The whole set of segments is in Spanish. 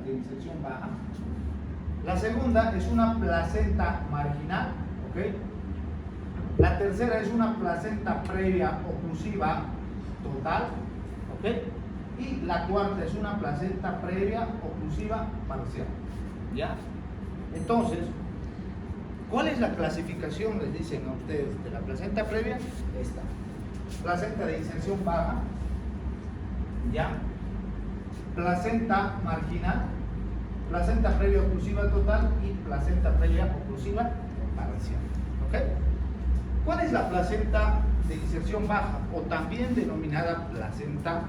de inserción baja. La segunda es una placenta marginal, ¿ok? La tercera es una placenta previa oclusiva total, ¿ok? Y la cuarta es una placenta previa oclusiva parcial, ¿ya? Entonces, ¿cuál es la clasificación, les dicen a ustedes, de la placenta previa? Esta. Placenta de inserción baja, ¿ya? Placenta marginal, placenta previa oclusiva total y placenta previa oclusiva parcial, ¿ok? ¿Cuál es la placenta de inserción baja o también denominada placenta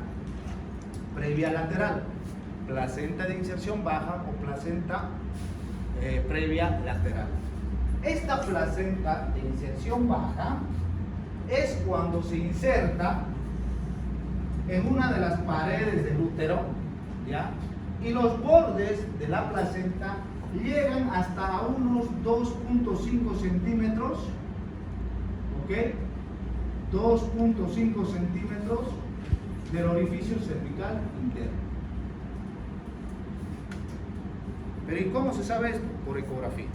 previa lateral? Placenta de inserción baja o placenta previa lateral. Esta placenta de inserción baja es cuando se inserta en una de las paredes del útero, ¿ya? Y los bordes de la placenta llegan hasta unos 2.5 centímetros, ¿ok? 2.5 centímetros del orificio cervical interno. Pero ¿y cómo se sabe esto? Por ecografía,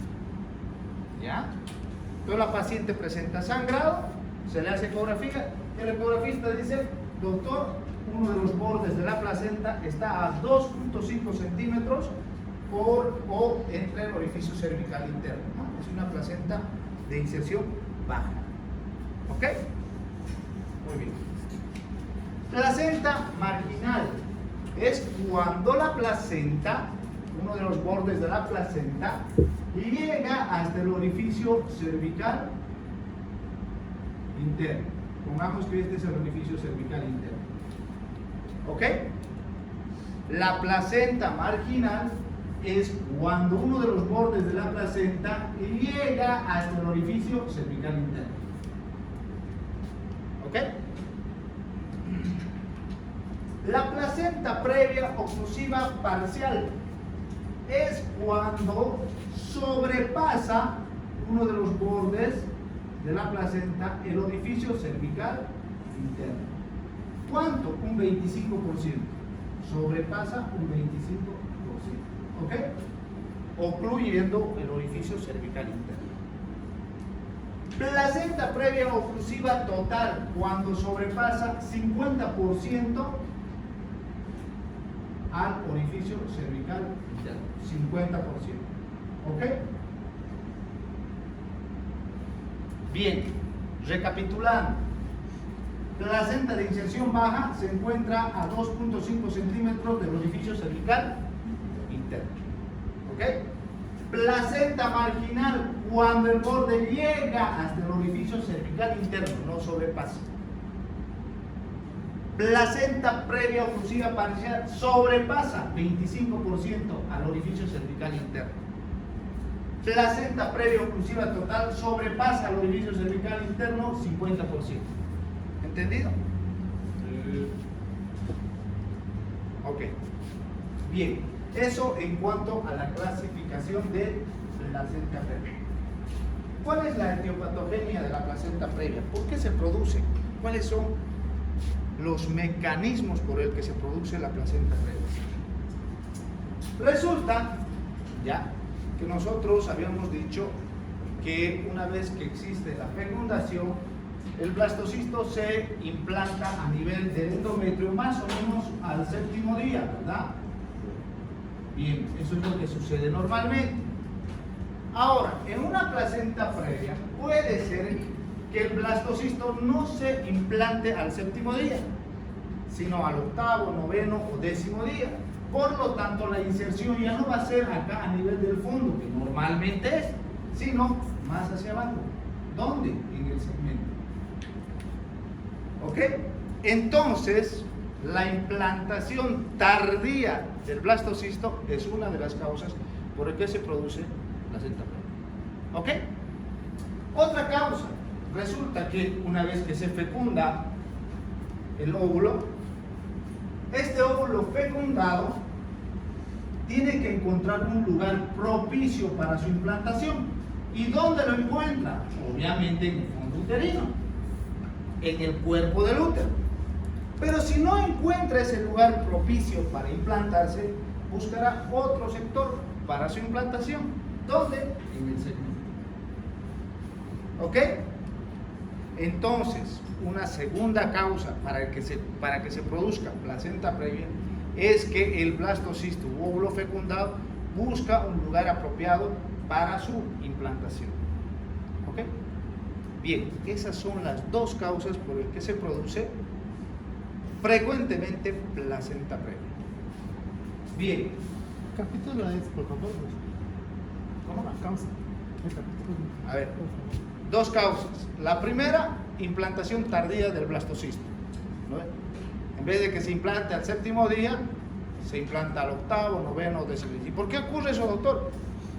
¿ya? Entonces la paciente presenta sangrado, se le hace ecografía, el ecografista dice: doctor, uno de los bordes de la placenta está a 2.5 centímetros o entre el orificio cervical interno, ¿no? Es una placenta de inserción baja, ¿ok? Muy bien. Placenta marginal es cuando la placenta, uno de los bordes de la placenta, llega hasta el orificio cervical interno. Pongamos que este es el orificio cervical interno, ¿ok? La placenta marginal es cuando uno de los bordes de la placenta llega hasta el orificio cervical interno, ¿ok? La placenta previa oclusiva parcial es cuando sobrepasa uno de los bordes de la placenta el orificio cervical interno. ¿Cuánto? Un 25%. Sobrepasa un 25%, ¿ok? Ocluyendo el orificio cervical interno. Placenta previa oclusiva total, cuando sobrepasa 50% al orificio cervical interno. 50%, ¿ok? Bien, recapitulando, placenta de inserción baja se encuentra a 2.5 centímetros del orificio cervical interno, ¿ok? Placenta marginal, cuando el borde llega hasta el orificio cervical interno, no sobrepasa. Placenta previa oclusiva parcial sobrepasa 25% al orificio cervical interno. Placenta previa oclusiva total sobrepasa al orificio cervical interno 50%. ¿Entendido? Ok. Bien, eso en cuanto a la clasificación de placenta previa. ¿Cuál es la etiopatogenia de la placenta previa? ¿Por qué se produce? ¿Cuáles son los mecanismos por el que se produce la placenta previa? Resulta, ya, que nosotros habíamos dicho que una vez que existe la fecundación, el blastocisto se implanta a nivel del endometrio más o menos al 7º día, ¿verdad? Bien, eso es lo que sucede normalmente. Ahora, en una placenta previa puede ser que el blastocisto no se implante al 7º día, sino al 8º, 9º o 10º día. Por lo tanto, la inserción ya no va a ser acá a nivel del fondo, que normalmente es, sino más hacia abajo. ¿Dónde? En el segmento. ¿Ok? Entonces, la implantación tardía del blastocisto es una de las causas por las que se produce placenta previa. ¿Ok? Otra causa. Resulta que una vez que se fecunda el óvulo, este óvulo fecundado tiene que encontrar un lugar propicio para su implantación. ¿Y dónde lo encuentra? Obviamente en el fondo uterino, en el cuerpo del útero. Pero si no encuentra ese lugar propicio para implantarse, buscará otro sector para su implantación. ¿Dónde? En el segmento. ¿Ok? Entonces, una segunda causa para que se produzca placenta previa es que el blastocisto u óvulo fecundado busca un lugar apropiado para su implantación. ¿Ok? Bien, esas son las dos causas por las que se produce frecuentemente placenta previa. Bien. Capítulo es, por favor. ¿Cómo? La causa. El capítulo. A ver, dos causas. La primera, implantación tardía del blastocisto, ¿no? En vez de que se implante al 7º día, se implanta al 8º, 9º, 10º. ¿Y por qué ocurre eso, doctor?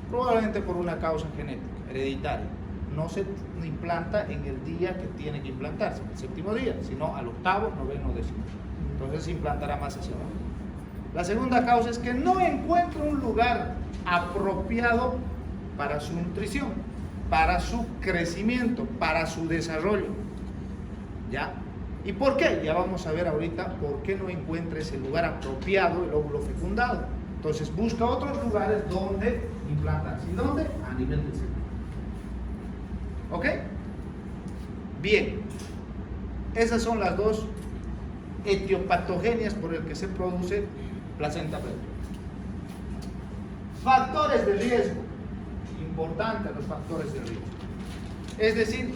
Probablemente por una causa genética, hereditaria. No se implanta en el día que tiene que implantarse, el 7º día, sino al 8º, 9º, 10º. Entonces se implantará más hacia abajo. La segunda causa es que no encuentra un lugar apropiado para su nutrición, para su crecimiento, para su desarrollo. ¿Ya? ¿Y por qué? Ya vamos a ver ahorita por qué no encuentra ese lugar apropiado el óvulo fecundado. Entonces busca otros lugares donde implantarse. ¿Y dónde? A nivel del segmento. ¿Ok? Bien. Esas son las dos etiopatogenias por el que se produce placenta previa. Factores de riesgo. Importantes los factores de riesgo. Es decir,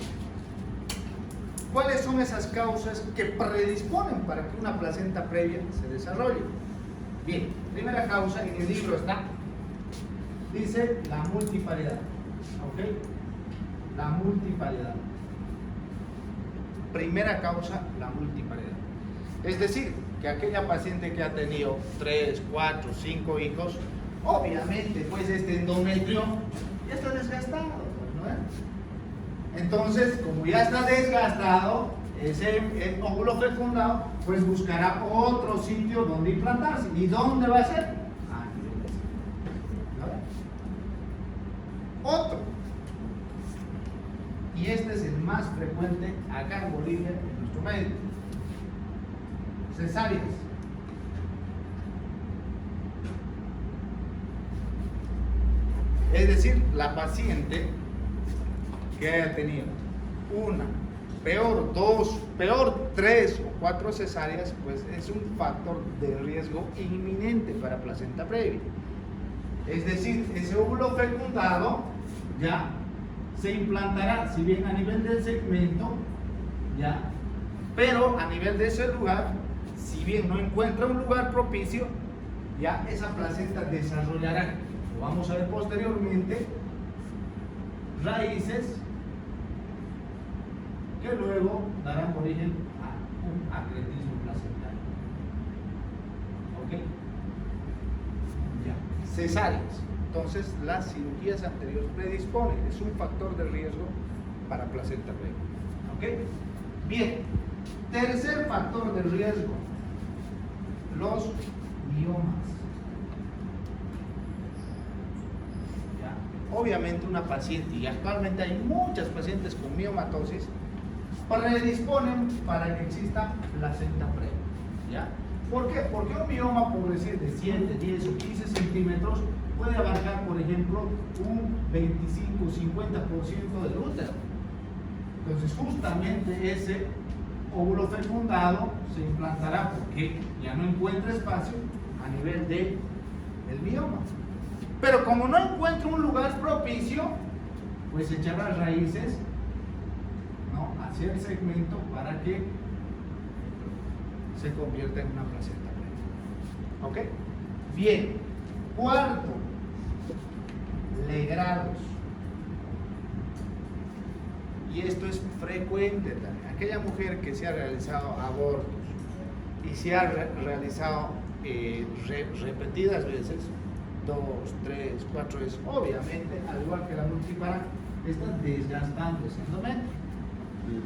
¿cuáles son esas causas que predisponen para que una placenta previa se desarrolle? Bien, primera causa en el libro está, dice la multiparidad. ¿Ok? La multiparidad. Primera causa, la multiparidad. Es decir, que aquella paciente que ha tenido 3, 4, 5 hijos, obviamente, pues este endometrio ya está desgastado, ¿no? Entonces, como ya está desgastado, ese óvulo fecundado, pues buscará otro sitio donde implantarse. ¿Y dónde va a ser? A nivel de segmento. Otro. Y este es el más frecuente acá en Bolivia, en nuestro medio. Cesáreas. Es decir, la paciente que haya tenido una, peor 2, peor 3 o 4 cesáreas, pues es un factor de riesgo inminente para placenta previa. Es decir, ese óvulo fecundado ya se implantará, si bien a nivel del segmento, ya, pero a nivel de ese lugar, si bien no encuentra un lugar propicio, ya esa placenta desarrollará, lo vamos a ver posteriormente, raíces que luego darán origen a un acretismo placentario. ¿Ok? Ya. Cesáreas. Entonces, las cirugías anteriores predisponen, es un factor de riesgo para placenta previa. ¿Ok? Bien. Tercer factor de riesgo, los miomas. ¿Ya? Obviamente una paciente, y actualmente hay muchas pacientes con miomatosis, predisponen para que exista placenta previa. ¿Ya? ¿Por qué? Porque un mioma, por decir, de 7, 10 o 15 centímetros puede abarcar, por ejemplo, un 25 o 50% del útero. Entonces, justamente ese óvulo fecundado se implantará porque ya no encuentra espacio a nivel del mioma. Pero como no encuentra un lugar propicio, pues echará raíces, ¿no?, hacia el segmento para que se convierta en una placenta previa. ¿Ok? Bien. Cuarto, legrados. Y esto es frecuente también. Aquella mujer que se ha realizado abortos y se ha realizado repetidas veces, 2, 3, 4 veces, obviamente, al igual que la multipará, está desgastando ese endometrio.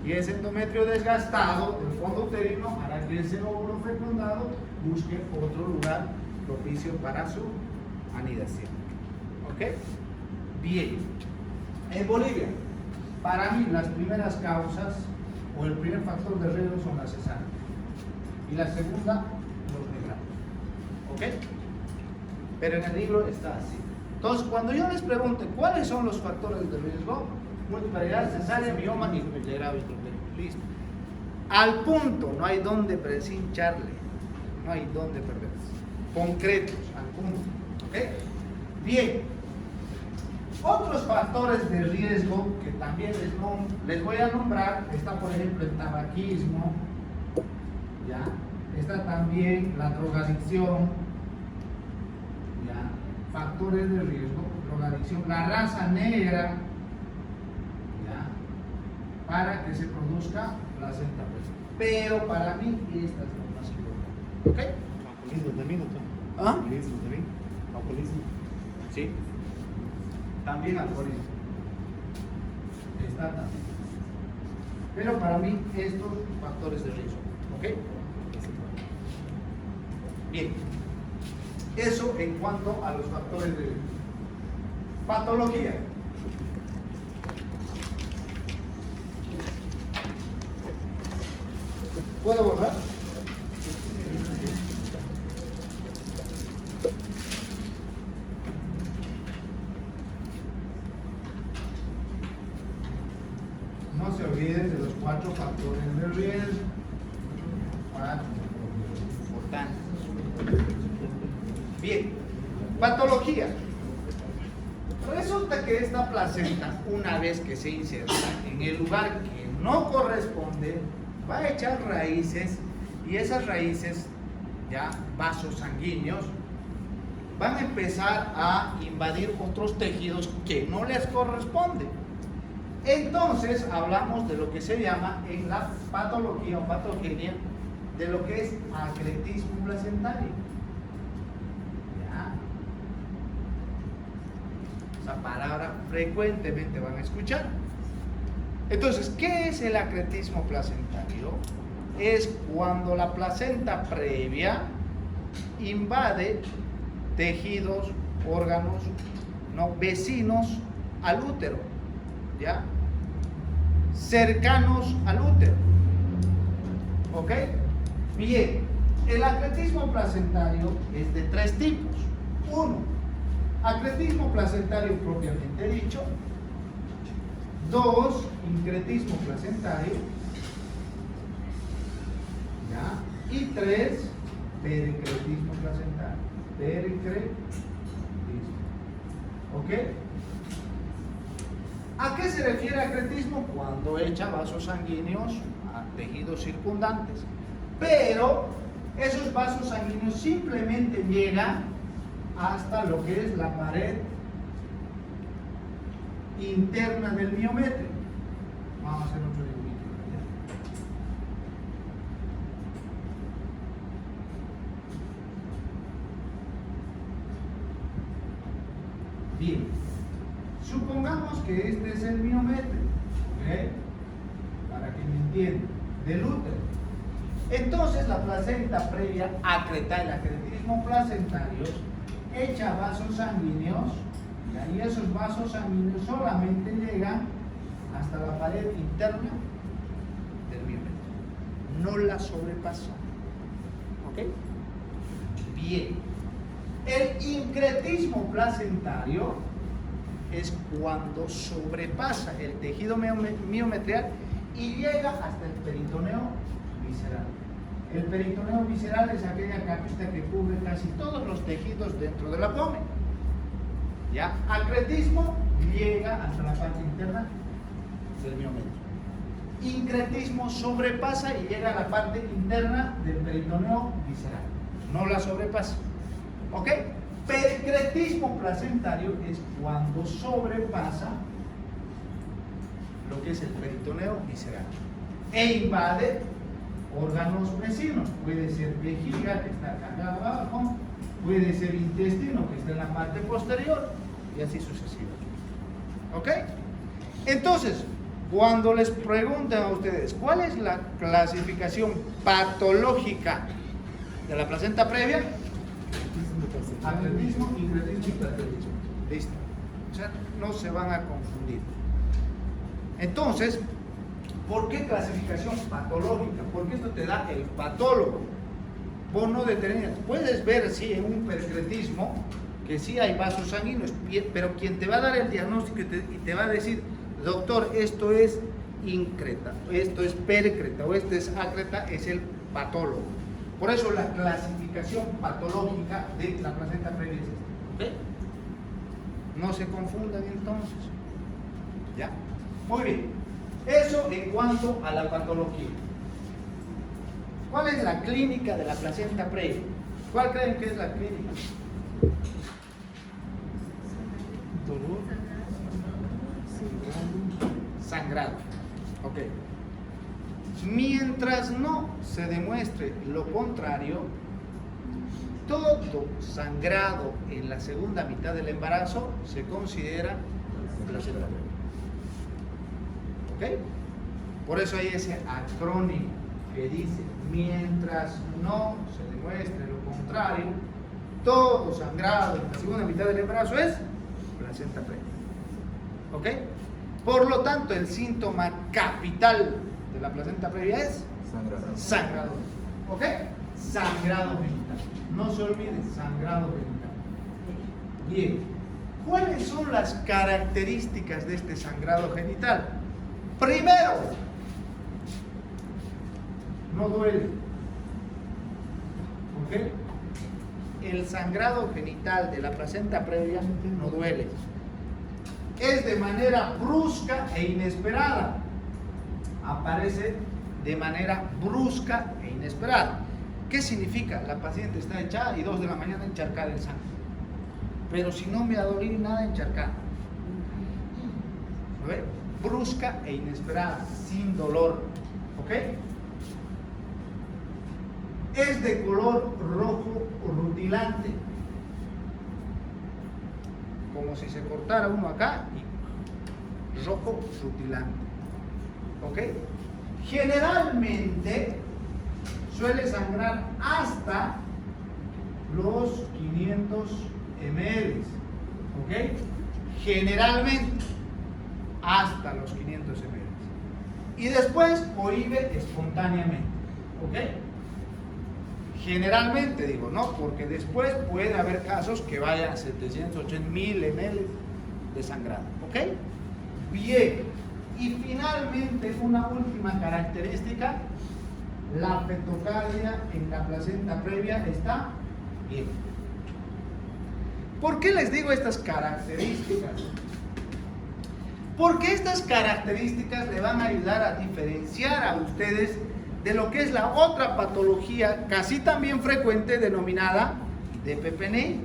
Y ese endometrio desgastado del fondo uterino hará que ese óvulo fecundado busque otro lugar propicio para su anidación. ¿Ok? Bien. En Bolivia, para mí las primeras causas o el primer factor de riesgo son las cesáreas y la segunda los negrados. ¿Ok? pero en el libro está así. Entonces, cuando yo les pregunte cuáles son los factores de riesgo, multiparidad, cesárea, mioma y grave. Listo. Al punto, no hay donde precincharle, no hay donde perderse. Concretos, al punto. ¿Ok? Bien. Otros factores de riesgo que también les voy a nombrar, está por ejemplo el tabaquismo, ¿ya? Está también la drogadicción, ¿ya? Factores de riesgo, drogadicción, la raza negra, ¿ya? Para que se produzca placenta previa. Pero para mí esta es la más importante. ¿Ok? Alcoholismo también, doctor. ¿Ah? Alcoholismo también. Alcoholismo. Sí. También alcoholismo. Está también. Pero para mí estos factores de riesgo. ¿Ok? Bien. Eso en cuanto a los factores de riesgo. Patología. ¿Puedo borrar? No se olviden de los 4 factores de riesgo. 4 importantes. Bien, patología. Resulta que esta placenta, una vez que se inserta en el lugar que no corresponde, va a echar raíces y esas raíces, ya vasos sanguíneos, van a empezar a invadir otros tejidos que no les corresponden. Entonces hablamos de lo que se llama en la patología o patogenia de lo que es acretismo placentario. ¿Ya? Esa palabra frecuentemente van a escuchar. Entonces, ¿qué es el acretismo placentario? Es cuando la placenta previa invade tejidos, órganos, ¿no? Vecinos al útero, ¿ya? Cercanos al útero. ¿Ok? Bien, el acretismo placentario es de 3 tipos. 1, acretismo placentario propiamente dicho. 2, incretismo placentario. ¿Ya? Y 3, pericretismo placentario. Pericretismo. ¿Ok? ¿A qué se refiere acretismo? Cuando echa vasos sanguíneos a tejidos circundantes. Pero esos vasos sanguíneos simplemente llegan hasta lo que es la pared interna del miometrio. Vamos a hacer otro dibujito. Bien, supongamos que este es el miometrio, ¿ok? Para que me entiendan, del útero. Entonces la placenta previa acreta, el acretismo placentario, echa vasos sanguíneos, y esos vasos sanguíneos solamente llegan hasta la pared interna del miometrio, no la sobrepasa. ¿Ok? Bien. El incretismo placentario es cuando sobrepasa el tejido miometrial y llega hasta el peritoneo visceral. El peritoneo visceral es aquella capita que cubre casi todos los tejidos dentro del abdomen. ¿Ya? Acretismo llega hasta la parte interna del miometrio. Incretismo sobrepasa y llega a la parte interna del peritoneo visceral. No la sobrepasa. ¿Ok? Pericretismo placentario es cuando sobrepasa lo que es el peritoneo visceral e invade órganos vecinos. Puede ser vejiga, que está acá abajo, puede ser intestino, que está en la parte posterior, y así sucesivamente. ¿Ok? Entonces, cuando les pregunten a ustedes cuál es la clasificación patológica de la placenta previa, acretismo, incretismo y pericretismo. Listo. O sea, no se van a confundir. Entonces, ¿por qué clasificación patológica? Porque esto te da el patólogo. Vos no determinas. Puedes ver, sí, en un pericretismo, que sí hay vasos sanguíneos, pero quien te va a dar el diagnóstico y te va a decir, doctor, esto es increta, esto es percreta o esto es acreta, es el patólogo. Por eso la clasificación patológica de la placenta previa es esta. ¿Ok? No se confundan entonces. ¿Ya? Muy bien. Eso en cuanto a la patología. ¿Cuál es la clínica de la placenta previa? ¿Cuál creen que es la clínica? Dolor. Sangrado. Ok. Mientras no se demuestre lo contrario, todo sangrado en la segunda mitad del embarazo se considera placenta previa. ¿Ok? Por eso hay ese acrónimo que dice, mientras no se demuestre lo contrario, todo sangrado en la segunda mitad del embarazo es placenta previa. ¿Ok? Por lo tanto, el síntoma capital de la placenta previa es sangrado. ¿Ok? Sangrado genital. No se olviden, sangrado genital. Bien. ¿Cuáles son las características de este sangrado genital? Primero, no duele. ¿Ok? El sangrado genital de la placenta previa no duele. Es de manera brusca e inesperada. Aparece de manera brusca e inesperada. ¿Qué significa? La paciente está echada y 2 de la mañana encharcada en sangre. Pero si no me ha dolido nada, encharcada. ¿Lo ven? Brusca e inesperada, sin dolor. ¿Ok? Es de color rojo rutilante. Como si se cortara uno acá y rojo rutilante. ¿Ok? Generalmente suele sangrar hasta los 500 ml. ¿Ok? Generalmente hasta los 500 ml. Y después cohíbe espontáneamente. ¿Ok? Generalmente digo, ¿no? Porque después puede haber casos que vayan a 780 mil ml de sangrado. ¿Ok? Bien. Y finalmente, una última característica, la fetocardia en la placenta previa está bien. ¿Por qué les digo estas características? Porque estas características le van a ayudar a diferenciar a ustedes de lo que es la otra patología casi también frecuente denominada DPPNI,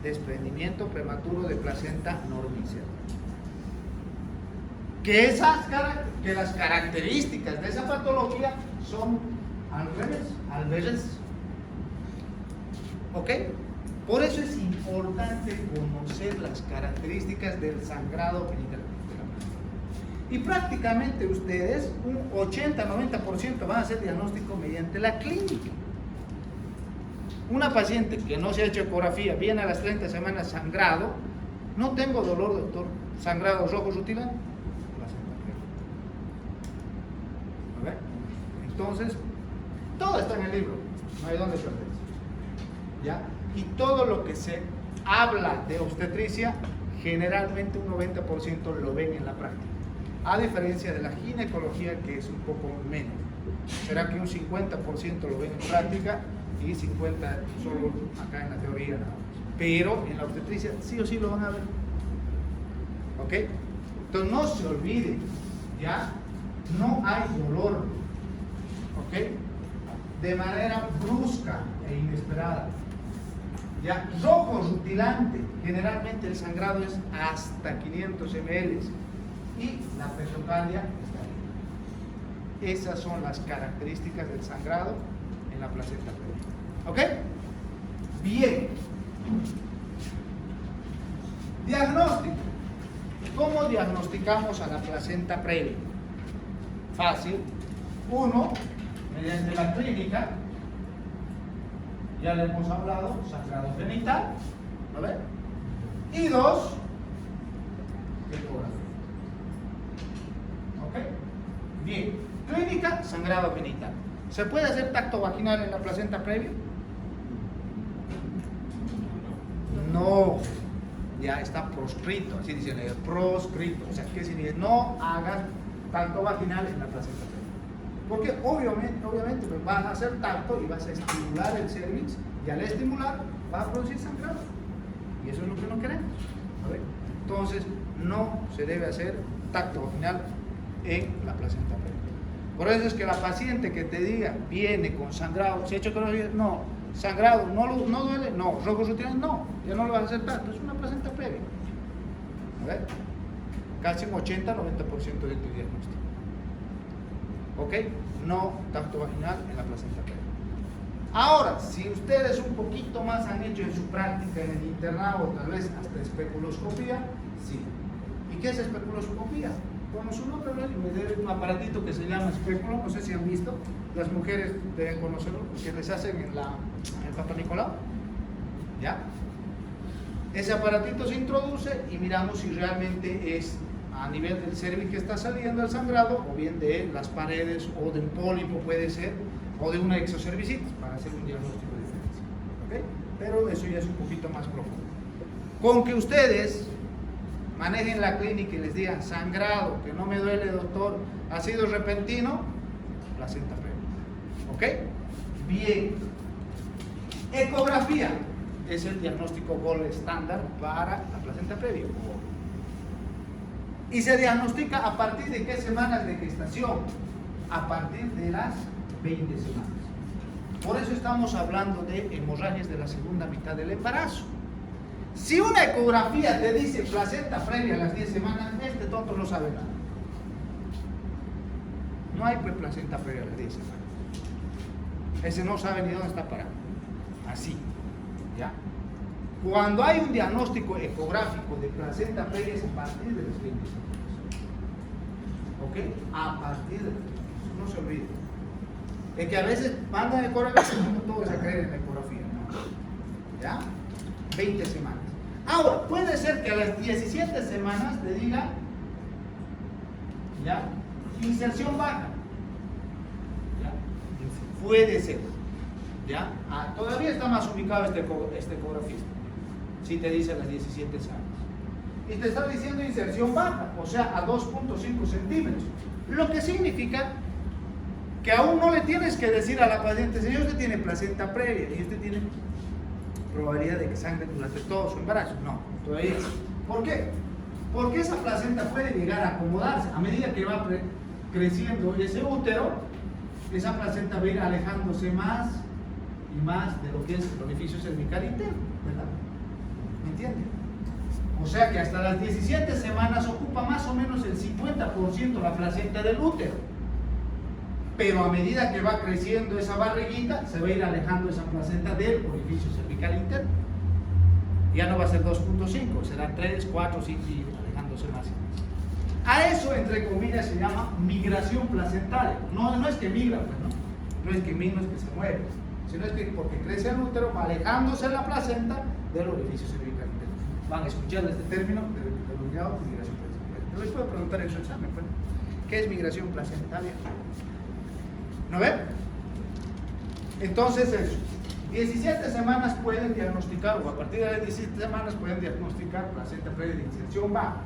desprendimiento prematuro de placenta normicera. Que las características de esa patología son al revés. ¿Ok? Por eso es importante conocer las características del sangrado genital. Y prácticamente ustedes, un 80-90% van a hacer diagnóstico mediante la clínica. Una paciente que no se ha hecho ecografía, viene a las 30 semanas sangrado, no tengo dolor, doctor, sangrado rojo rutilante. Entonces, todo está en el libro, no hay dónde perderse. ¿Ya? Y todo lo que se habla de obstetricia, generalmente un 90% lo ven en la práctica. A diferencia de la ginecología, que es un poco menos. Será que un 50% lo ven en práctica y 50% solo acá en la teoría nada más. Pero en la obstetricia sí o sí lo van a ver. ¿Ok? Entonces no se olviden, ¿ya? No hay dolor. ¿Ok? De manera brusca e inesperada. ¿Ya? Rojo rutilante. Generalmente el sangrado es hasta 500 ml. Y la fetocardia está ahí. Esas son las características del sangrado en la placenta previa. ¿Ok? Bien. Diagnóstico. ¿Cómo diagnosticamos a la placenta previa? Fácil. 1, mediante la clínica. Ya le hemos hablado, sangrado genital. ¿Vale? Y 2, ecografía. ¿Ok? Bien. Clínica, sangrado genital. ¿Se puede hacer tacto vaginal en la placenta previa? no, ya está proscrito, así dicen, proscrito. O sea, ¿qué significa? No hagas tacto vaginal en la placenta previa. Porque obviamente pues, vas a hacer tacto y vas a estimular el cervix, y al estimular va a producir sangrado. Y eso es lo que no queremos. ¿Vale? Entonces, no se debe hacer tacto vaginal en la placenta previa. Por eso es que la paciente que te diga, viene con sangrado, ¿se ha hecho ecografía? No. Sangrado, no duele, no. Rojos rutinarios, no. Ya no lo vas a hacer tanto, es una placenta previa. A ver, casi un 80-90% de tu diagnóstico. ¿Ok? No tacto vaginal en la placenta previa. Ahora, si ustedes un poquito más han hecho en su práctica en el internado, o tal vez hasta especuloscopía, sí. ¿Y qué es especuloscopía? Como su nombre, me un aparatito que se llama espéculo, no sé si han visto, las mujeres deben conocerlo, que les hacen en el Papa Nicolau, ¿ya? Ese aparatito se introduce y miramos si realmente es a nivel del cervix que está saliendo el sangrado, o bien de las paredes, o de un pólipo puede ser, o de una exocervicitis, para hacer un diagnóstico diferencial, ¿ok? Pero eso ya es un poquito más profundo. Con que ustedes manejen la clínica y les digan sangrado, que no me duele, doctor, ha sido repentino, placenta previa. ¿Ok? Bien. Ecografía es el diagnóstico gold estándar para la placenta previa. Y se diagnostica a partir de qué semanas de gestación? A partir de las 20 semanas. Por eso estamos hablando de hemorragias de la segunda mitad del embarazo. Si una ecografía te dice placenta previa a las 10 semanas, este tonto no sabe nada. No hay pues placenta previa a las 10 semanas. Ese no sabe ni dónde está parado. Así, ¿ya? Cuando hay un diagnóstico ecográfico de placenta previa es a partir de las 20 semanas. ¿Ok? A partir de las 20 semanas. No se olvide. Es que a veces mandan ecografía y no todos se creen en la ecografía, ¿no? ¿Ya? 20 semanas. Ahora, puede ser que a las 17 semanas te diga, ¿ya? Inserción baja. ¿Ya? Puede ser. ¿Ya? Todavía está más ubicado este ecografista. Si te dice a las 17 semanas. Y te está diciendo inserción baja, o sea, a 2.5 centímetros. Lo que significa que aún no le tienes que decir a la paciente, señor, usted tiene placenta previa y usted tiene probabilidad de que sangre durante todo su embarazo. No, todavía. ¿Por qué? Porque esa placenta puede llegar a acomodarse. A medida que va creciendo ese útero, esa placenta va a ir alejándose más y más de lo que es el orificio cervical interno, ¿verdad? ¿Me entienden? O sea que hasta las 17 semanas ocupa más o menos el 50% la placenta del útero. Pero a medida que va creciendo esa barriguita, se va a ir alejando esa placenta del orificio cervical interno. Ya no va a ser 2.5, será 3, 4, 5 y alejándose más y más. A eso, entre comillas, se llama migración placentaria. No es que migra, pues, ¿no? No es que migra, no es que se mueve, sino es que porque crece el útero, va alejándose la placenta del orificio cervical interno. Van a escuchar este término denominado migración placentaria. Te les puedo preguntar en su examen, pues, ¿qué es migración placentaria? ¿No ven? Entonces eso, 17 semanas pueden diagnosticar, o a partir de las 17 semanas pueden diagnosticar placenta previa de inserción baja.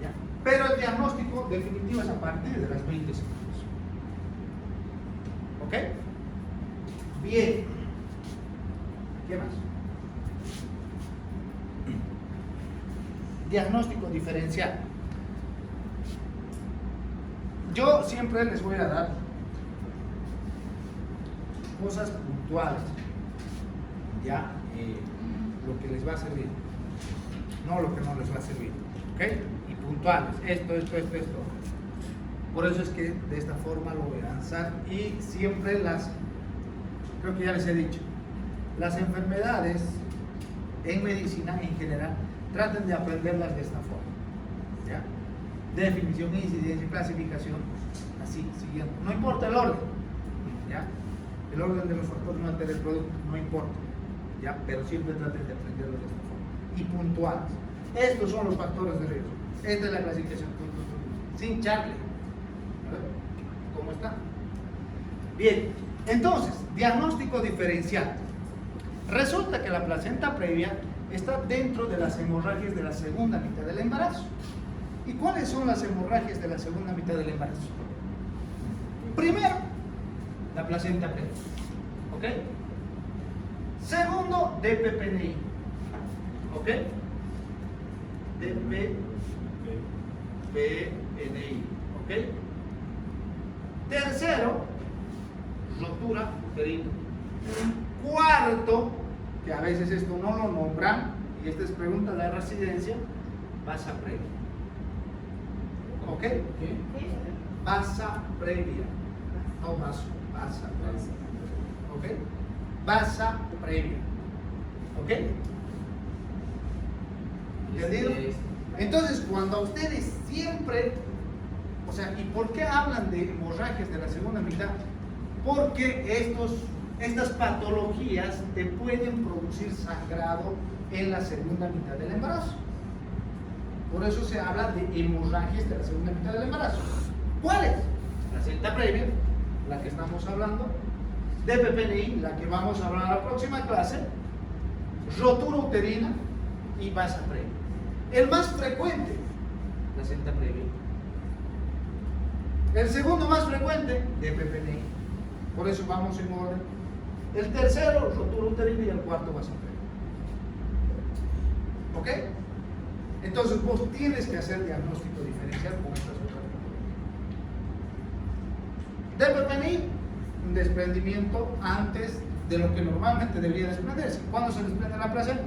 ¿Ya? Pero el diagnóstico definitivo es a partir de las 20 semanas. ¿Ok? Bien. ¿Qué más? Diagnóstico diferencial. Yo siempre les voy a dar cosas puntuales, ya, lo que les va a servir, no lo que no les va a servir, ¿ok? Y puntuales, esto. Por eso es que de esta forma lo voy a lanzar y siempre creo que ya les he dicho, las enfermedades en medicina en general, traten de aprenderlas de esta forma, ¿ya? Definición, incidencia, clasificación, así, siguiendo, no importa el orden, ¿ya? El orden de los factores no altera el producto, no importa, ¿ya? Pero siempre traten de aprenderlo de esta forma. Y puntuales. Estos son los factores de riesgo. Esta es la clasificación. Sin charle. ¿Cómo está? Bien, entonces, diagnóstico diferencial. Resulta que la placenta previa está dentro de las hemorragias de la segunda mitad del embarazo. ¿Y cuáles son las hemorragias de la segunda mitad del embarazo? Primero, la placenta previa. ¿Ok? Segundo, DPPNI. ¿Ok? DPPNI. ¿Ok? Tercero, rotura uterina. Cuarto, que a veces esto no lo nombran, y esta es pregunta de la residencia, basa previa. ¿Ok? Basa previa. No vaso, basa previa. ¿Ok? Basa previa. ¿Ok? ¿Entendido? Entonces, cuando a ustedes siempre, o sea, ¿y por qué hablan de hemorragias de la segunda mitad? Porque estas patologías te pueden producir sangrado en la segunda mitad del embarazo. Por eso se habla de hemorragias de la segunda mitad del embarazo. ¿Cuáles? Placenta previa, la que estamos hablando, DPPNI, la que vamos a hablar en la próxima clase, rotura uterina y basa previa. El más frecuente, placenta previa. El segundo más frecuente, DPPNI. Por eso vamos en orden. El tercero, rotura uterina, y el cuarto, basa previa. ¿Ok? Entonces vos tienes que hacer diagnóstico diferencial con estas otras patologías. DPPNI, un desprendimiento antes de lo que normalmente debería desprenderse. ¿Cuándo se desprende la placenta?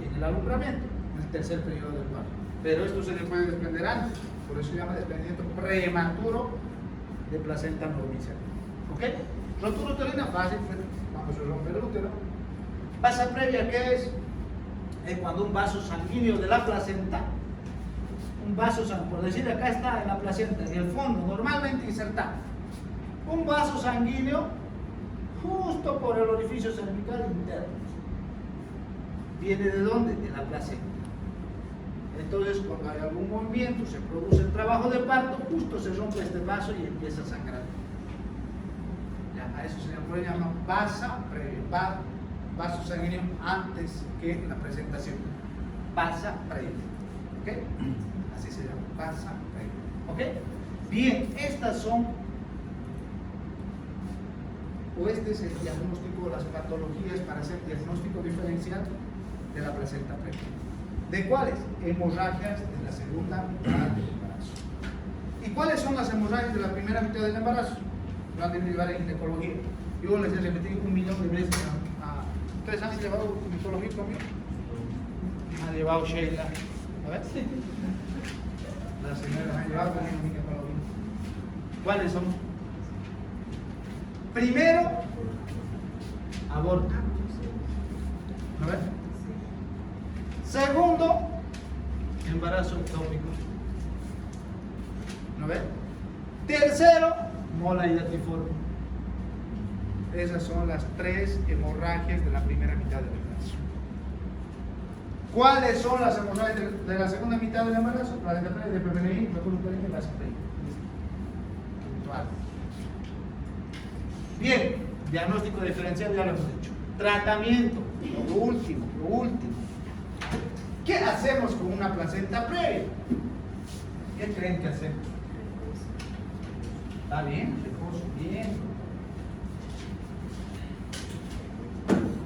En el alumbramiento, en el tercer periodo del parto. Pero esto se le puede desprender antes, por eso se llama desprendimiento prematuro de placenta normiceal. ¿Ok? Rotura uterina fácil, cuando se rompe el útero. Basa previa, ¿qué es? Es cuando un vaso sanguíneo de la placenta, un vaso sanguíneo, por decir acá está en la placenta, en el fondo, normalmente insertado, un vaso sanguíneo justo por el orificio cervical interno. ¿Viene de dónde? De la placenta. Entonces, cuando hay algún movimiento, se produce el trabajo de parto, justo se rompe este vaso y empieza a sangrar. Ya, a eso se llama basa previa, vaso sanguíneo antes que la presentación. Basa previa. ¿Ok? Así se llama, basa previa. ¿Ok? Bien, estas son, o este es el diagnóstico de las patologías para hacer diagnóstico diferencial de la placenta previa. ¿De cuáles? Hemorragias de la segunda mitad del embarazo. ¿Y cuáles son las hemorragias de la primera mitad del embarazo? Lo han de llevar en ginecología. Yo les he repetido 1.000.000 de veces. ¿Ustedes han llevado ginecología conmigo? Ha llevado Sheila. A ver. Las señoras han llevado conmigo ginecología. ¿Cuáles son? Primero, aborto. A ver. Segundo, embarazo ectópico. ¿No ves? Tercero, mola hidatiforme. Esas son las 3 hemorragias de la primera mitad del embarazo. ¿Cuáles son las hemorragias de la segunda mitad del embarazo? La de DPPNI, rotura uterina y basa previa. Bien, diagnóstico diferencial ya lo hemos hecho. Tratamiento, lo último. ¿Qué hacemos con una placenta previa? ¿Qué creen que hacemos? ¿Está bien? Reposo, bien.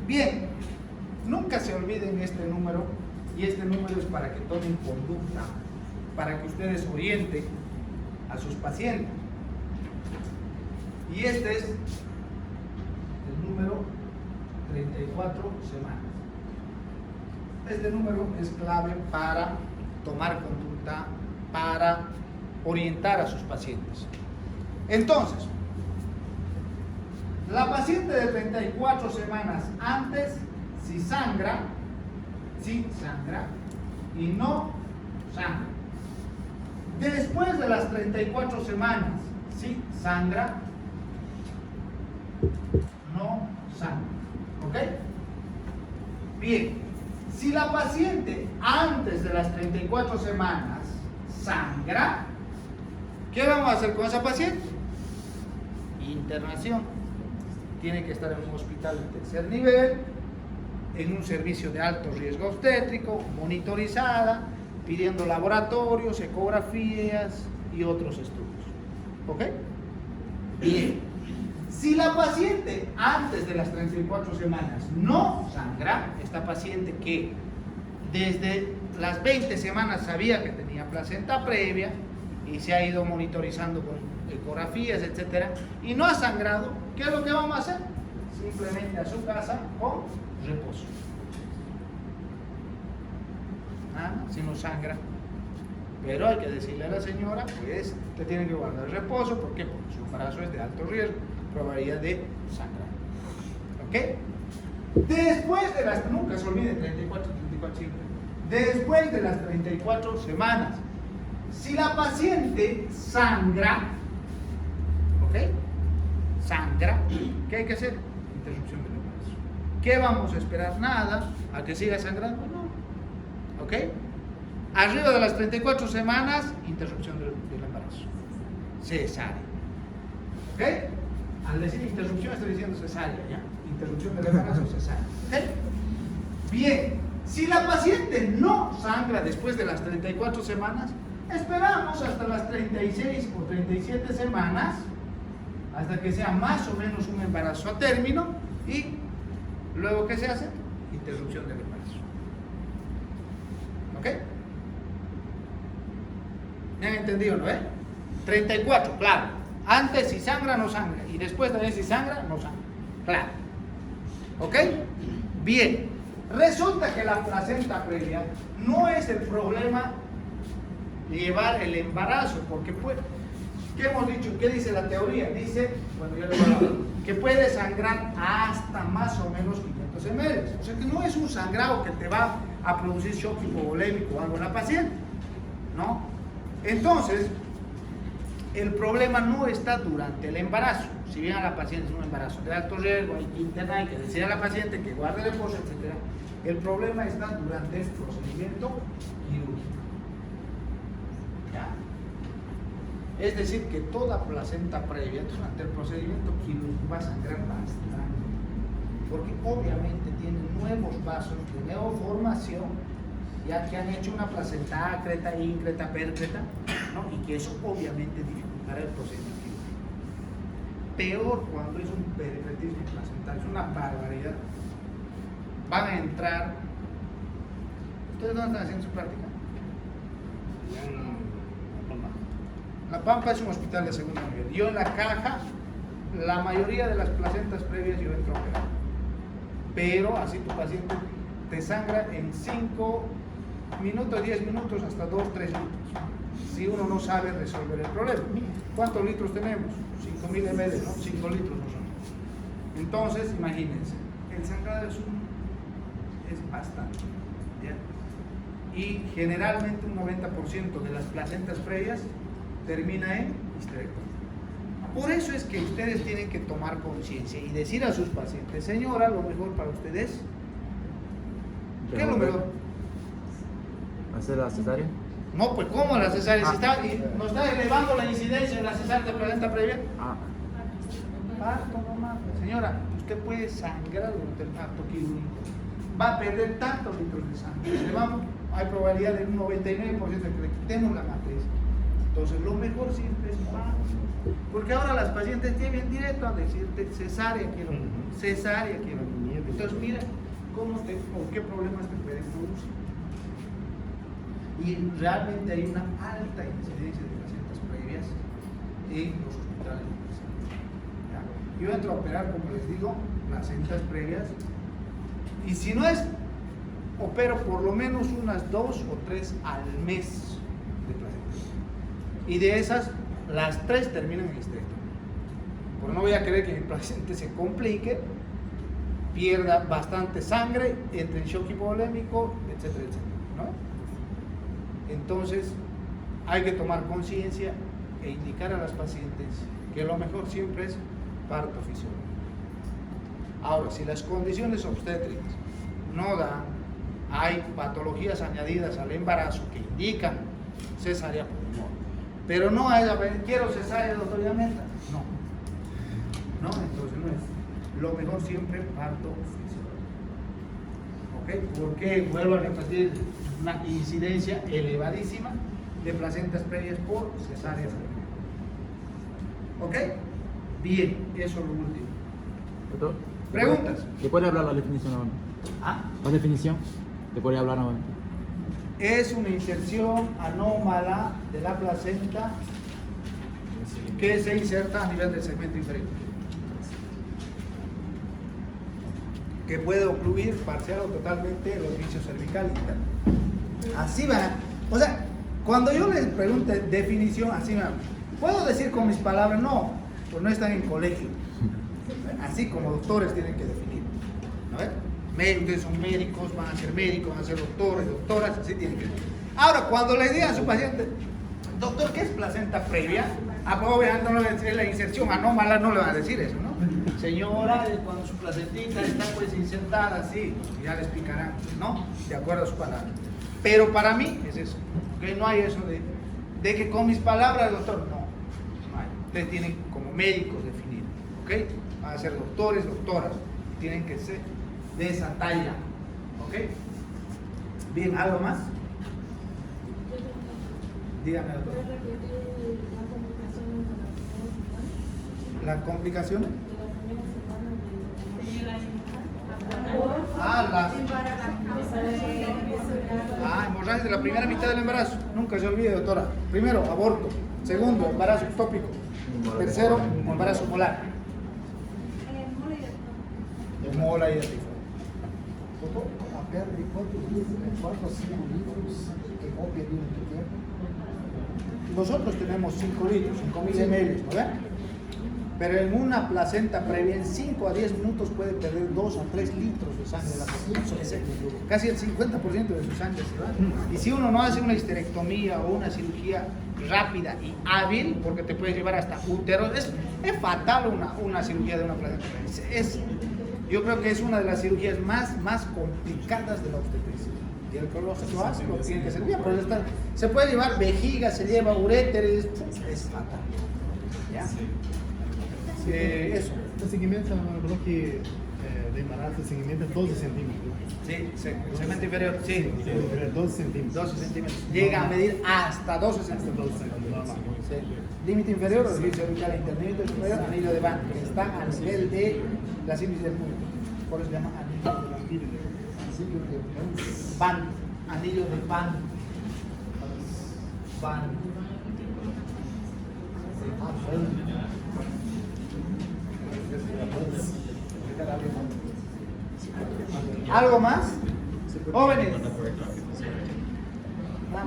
Bien, nunca se olviden este número, y este número es para que tomen conducta, para que ustedes orienten a sus pacientes. Y este es el número 34 semanas. Este número es clave para tomar conducta, para orientar a sus pacientes. Entonces, la paciente de 34 semanas antes, si sangra y no sangra. Después de las 34 semanas, si sangra, no sangra. ¿Ok? Bien, si la paciente antes de las 34 semanas sangra, ¿qué vamos a hacer con esa paciente? Internación. Tiene que estar en un hospital de tercer nivel en un servicio de alto riesgo obstétrico, monitorizada, pidiendo laboratorios, ecografías y otros estudios. ¿Ok? Bien. Si la paciente antes de las 34 semanas no sangra, esta paciente que desde las 20 semanas sabía que tenía placenta previa y se ha ido monitorizando con ecografías, etcétera, y no ha sangrado, ¿qué es lo que vamos a hacer? Simplemente a su casa con reposo. Si no sangra. Pero hay que decirle a la señora, pues, que tiene que guardar reposo. ¿Por qué? Porque su embarazo es de alto riesgo, probabilidad de sangrar. ¿Ok? Después de las, nunca se olvide, 34 siempre. Después de las 34 semanas, si la paciente sangra, ¿ok? Sangra, ¿qué hay que hacer? Interrupción del embarazo. ¿Qué vamos a esperar? Nada, a que siga sangrando, no. ¿Ok? Arriba de las 34 semanas, interrupción del embarazo. Cesárea. ¿Ok? Al decir interrupción estoy diciendo cesárea, ¿ya? Interrupción del embarazo, cesárea. ¿Ok? Bien, si la paciente no sangra después de las 34 semanas, esperamos hasta las 36 o 37 semanas, hasta que sea más o menos un embarazo a término, y luego, ¿qué se hace? Interrupción del embarazo. ¿Ok? ¿Me han entendido, no? 34, claro. Antes si sangra, no sangra. Y después de si sangra, no sangra. Claro. ¿Ok? Bien. Resulta que la placenta previa no es el problema de llevar el embarazo, porque puede, ¿qué hemos dicho? ¿Qué dice la teoría? Dice, bueno, yo le voy a hablar, que puede sangrar hasta más o menos 500 ml. O sea que no es un sangrado que te va a producir shock hipovolémico o algo en la paciente, ¿no? Entonces, el problema no está durante el embarazo. Si bien a la paciente es un embarazo de alto riesgo, hay que internar, hay que decir a la paciente que guarde reposo, etc. El problema está durante el procedimiento quirúrgico. ¿Ya? Es decir, que toda placenta previa durante el procedimiento quirúrgico va a sangrar bastante. Porque obviamente tiene nuevos vasos de neoformación, ya que han hecho una placenta acreta, íncreta, pércreta, ¿no? Y que eso obviamente dificultará el procedimiento quirúrgico. Peor cuando es un pericretismo placental, es una barbaridad. Van a entrar. ¿Ustedes dónde están haciendo su práctica? La Pampa es un hospital de segundo nivel. Yo en la caja, la mayoría de las placentas previas yo entro a operar. Pero así tu paciente te sangra en 5 minutos, 10 minutos, hasta 2, 3 litros. Si uno no sabe resolver el problema. ¿Cuántos litros tenemos? 5.000 ml, ¿no? 5 litros no son. Entonces, imagínense, el sangrado es bastante. ¿Ya? Y generalmente un 90% de las placentas previas termina en histerectomía. Por eso es que ustedes tienen que tomar conciencia y decir a sus pacientes, señora, lo mejor para ustedes, ¿qué es lo mejor? ¿Hacer la cesárea? No, pues ¿cómo la cesárea? ¿No está elevando la incidencia de la cesárea de placenta previa? Parto nomás. Señora, usted puede sangrar durante el parto quirúrgico. Va a perder tantos litros de sangre. Hay probabilidad de un 99% de que le quitemos la matriz. Entonces, lo mejor siempre es parto. Porque ahora las pacientes llegan directo a decirte cesárea quiero. Cesárea quiero. Entonces, mira o qué problemas te pueden producir. Y realmente hay una alta incidencia de placentas previas en los hospitales universitarios. Yo entro a operar, como les digo, placentas previas, y si no es, opero por lo menos unas 2 o 3 al mes de placentas. Y de esas, las 3 terminan en histerectomía. Porque no voy a querer que mi paciente se complique, pierda bastante sangre, entre en shock hipovolémico, etcétera, etcétera, ¿no? Entonces, hay que tomar conciencia e indicar a las pacientes que lo mejor siempre es parto fisiológico. Ahora, si las condiciones obstétricas no dan, hay patologías añadidas al embarazo que indican cesárea por tumor. Pero no hay, quiero cesárea, doctor Yameta. No, entonces no es. Lo mejor siempre parto fisiológico. ¿ok? Porque, vuelvo a repetir, una incidencia elevadísima de placentas previas por cesáreas. ¿Ok? Bien, eso es lo último. Doctor, ¿Preguntas? ¿le puede hablar la definición nuevamente? ¿Ah? La definición, ¿le puede hablar nuevamente? Es una inserción anómala de la placenta que se inserta a nivel del segmento inferior, que puede ocluir parcial o totalmente el orificio cervical interno. Así va. O sea, cuando yo les pregunte definición, así va. ¿Puedo decir con mis palabras? No, pues no están en colegio. Así como doctores tienen que definir. A ver, ustedes son médicos, van a ser médicos, van a ser doctores, doctoras, así tienen que definir. Ahora, cuando le digan a su paciente, doctor, ¿qué es placenta previa? Pues obviamente no le va a decir la inserción anómala, no le va a decir eso, ¿no? Señora, cuando su placentita está pues insertada así, ya le explicarán, ¿no? De acuerdo a sus palabras. Pero para mí es eso, ¿ok? No hay eso de que con mis palabras, doctor, no hay. Ustedes tienen como médicos definir, ¿ok? Van a ser doctores, doctoras, tienen que ser de esa talla, ¿ok? Bien, ¿algo más? Dígame, doctor. ¿Las complicaciones? Hemorragias de la primera mitad del embarazo. Nunca se olvide, doctora. Primero, aborto. Segundo, embarazo ectópico. Tercero, embarazo molar. Mola y así. A pedra de quantos 5 litros em qual período de tempo? Nosotros tenemos 5 litros, 5.000 ml, ¿no ven? Pero en una placenta previa, en 5 a 10 minutos puede perder 2 a 3 litros de sangre de la placenta. Casi el 50% de su sangre se va. Y si uno no hace una histerectomía o una cirugía rápida y hábil, porque te puede llevar hasta útero, es fatal una cirugía de una placenta previa. Yo creo que es una de las cirugías más complicadas de la obstetricia. Y el cológeno ácido tiene que ser bien, pero se puede llevar vejiga, se lleva uréteres, es fatal. ¿Ya? Eso. O segmento bloque de embarazo, o segmento es 12 centímetros. Sí, segmento inferior, sí. 12 centímetros. 12 centímetros. Llega a medir hasta 12 centímetros. Sí. Límite inferior, orificio cervical interno. Límite superior, anillo de Van, que está a nivel de la sínfisis del punto. Por eso se llama anillo de Van. Anillo de Van. Van. ¿Algo más? Jóvenes.